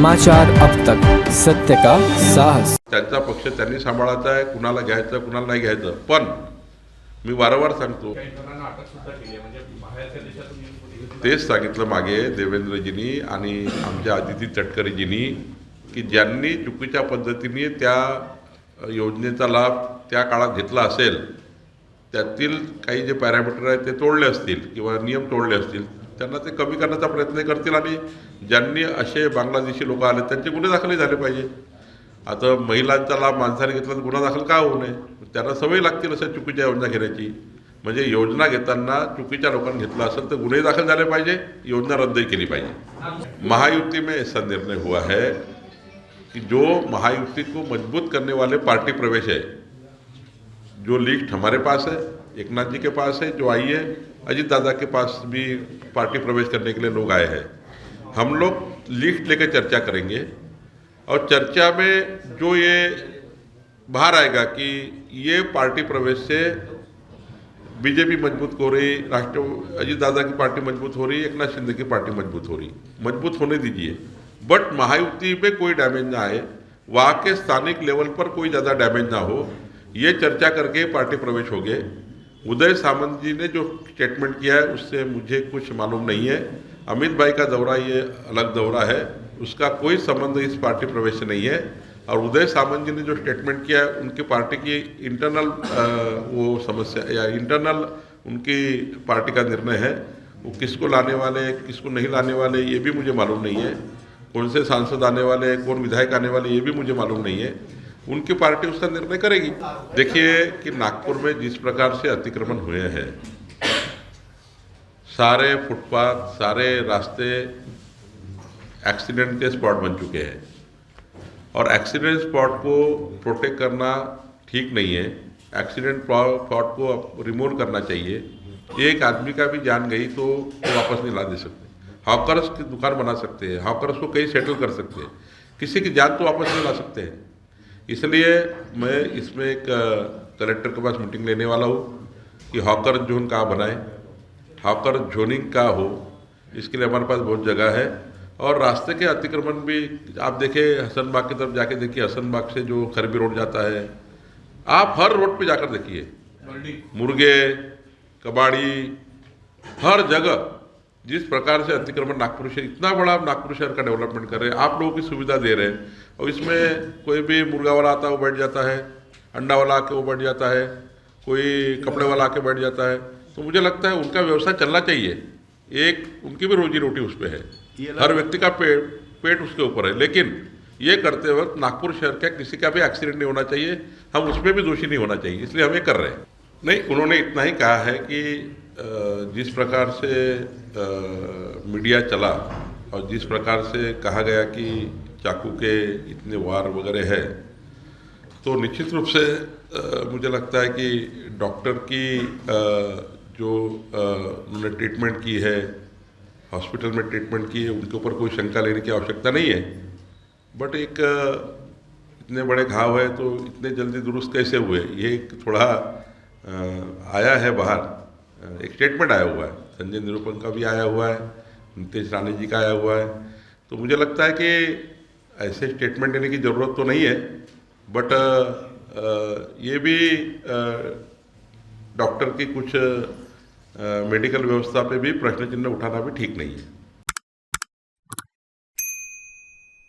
समाचार अब तक, सत्य का साहस। त्यांचा पक्ष त्यांनी सांभाळायचा आहे, कुणाला घ्यायचं कुणाला नाही घ्यायचं. पण मी वारंवार सांगतो, तेच सांगितलं मागे देवेंद्रजींनी आणि आमच्या आदिती तटकरेजींनी की ज्यांनी चुकीच्या पद्धतीने त्या योजनेचा लाभ त्या काळात घेतला असेल, त्यातील काही जे पॅरामीटर आहेत ते तोडले असतील किंवा नियम तोडले असतील, त्यांना ते कमी करण्याचा प्रयत्न करतील. आणि ज्यांनी असे बांगलादेशी लोक आले त्यांचे गुन्हे दाखल झाले पाहिजे. आता महिलांचा लाभ माणसाने घेतला तर गुन्हा दाखल का होऊ नये? त्यांना सवय लागतील अशा चुकीच्या योजना घेण्याची. म्हणजे योजना घेताना चुकीच्या लोकांनी घेतला असेल तर गुन्हे दाखल झाले पाहिजे, योजना रद्द केली पाहिजे. महायुति में ऐसा निर्णय हुआ है कि जो महायुति को मजबूत करने वाले पार्टी प्रवेश है, जो लिस्ट हमारे पास है, एकनाथ जी के पास है, जो आई है, अजीत दादा के पास भी पार्टी प्रवेश करने के लिए लोग आए हैं. हम लोग लिस्ट लेकर चर्चा करेंगे और चर्चा में जो ये बाहर आएगा कि ये पार्टी प्रवेश से बीजेपी मजबूत हो रही, अजीत दादा की पार्टी मजबूत हो रही, एकनाथ शिंदे की पार्टी मजबूत हो रही, मजबूत होने दीजिए. बट महायुति में कोई डैमेज ना आए, वहाँ के स्थानिक लेवल पर कोई ज़्यादा डैमेज ना हो, ये चर्चा करके पार्टी प्रवेश हो गए. उदय सामंत जी ने जो स्टेटमेंट किया है उससे मुझे कुछ मालूम नहीं है. अमित भाई का दौरा ये अलग दौरा है, उसका कोई संबंध इस पार्टी प्रवेश से नहीं है. और उदय सामंत जी ने जो स्टेटमेंट किया है उनकी पार्टी की इंटरनल वो समस्या या इंटरनल उनकी पार्टी का निर्णय है. वो किसको लाने वाले किसको नहीं लाने वाले ये भी मुझे मालूम नहीं है. कौन से सांसद आने वाले, कौन विधायक आने वाले ये भी मुझे मालूम नहीं है. उनकी पार्टी उसका निर्णय करेगी. देखिए कि नागपुर में जिस प्रकार से अतिक्रमण हुए हैं, सारे फुटपाथ, सारे रास्ते एक्सीडेंट के स्पॉट बन चुके हैं. और एक्सीडेंट स्पॉट को प्रोटेक्ट करना ठीक नहीं है. एक्सीडेंट स्पॉट को रिमूव करना चाहिए. एक आदमी का भी जान गई तो वो वापस नहीं ला दे सकते. हॉकर्स की दुकान बना सकते हैं, हॉकर्स को कहीं सेटल कर सकते हैं, किसी की जान तो वापस नहीं ला सकते हैं. इसलिए मैं इसमें एक कलेक्टर के पास मीटिंग लेने वाला हूँ कि हॉकर जोन कहाँ बनाए, हॉकर जोनिंग का हो, इसके लिए हमारे पास बहुत जगह है. और रास्ते के अतिक्रमण भी आप देखें, हसनबाग की तरफ जाके देखिए, हसनबाग से जो खरबी रोड जाता है, आप हर रोड पे जाकर देखिए, मुर्गे कबाड़ी हर जगह जिस प्रकार से अतिक्रमण नागपुर शहर, इतना बड़ा नागपुर शहर का डेवलपमेंट कर रहे हैं, आप लोगों की सुविधा दे रहे हैं. और इसमें कोई भी मुर्गा वाला आता है वो बैठ जाता है, अंडा वाला आके वो बैठ जाता है, कोई कपड़े वाला आके बैठ जाता है. तो मुझे लगता है उनका व्यवसाय चलना चाहिए. एक उनकी भी रोजी रोटी उस पर है, हर व्यक्ति का पेट उसके ऊपर है. लेकिन ये करते वक्त नागपुर शहर का किसी का भी एक्सीडेंट नहीं होना चाहिए, हम उसमें भी दोषी नहीं होना चाहिए, इसलिए हम ये कर रहे हैं. नहीं, उन्होंने इतना ही कहा है कि जिस प्रकार से मीडिया चला और जिस प्रकार से कहा गया कि चाकू के इतने वार वगैरह है, तो निश्चित रूप से मुझे लगता है कि डॉक्टर की जो उन्होंने ट्रीटमेंट की है, हॉस्पिटल में ट्रीटमेंट की है, उनके ऊपर कोई शंका लेने की आवश्यकता नहीं है. बट एक इतने बड़े घाव है तो इतने जल्दी दुरुस्त कैसे हुए, ये एक थोड़ा आया है बाहर. एक स्टेटमेंट आया हुआ है, संजय निरूपम का भी आया हुआ है, नीतीश राणे जी का आया हुआ है. तो मुझे लगता है कि ऐसे स्टेटमेंट देने की ज़रूरत तो नहीं है. बट ये भी डॉक्टर की कुछ मेडिकल व्यवस्था पे भी प्रश्न चिन्ह उठाना भी ठीक नहीं है.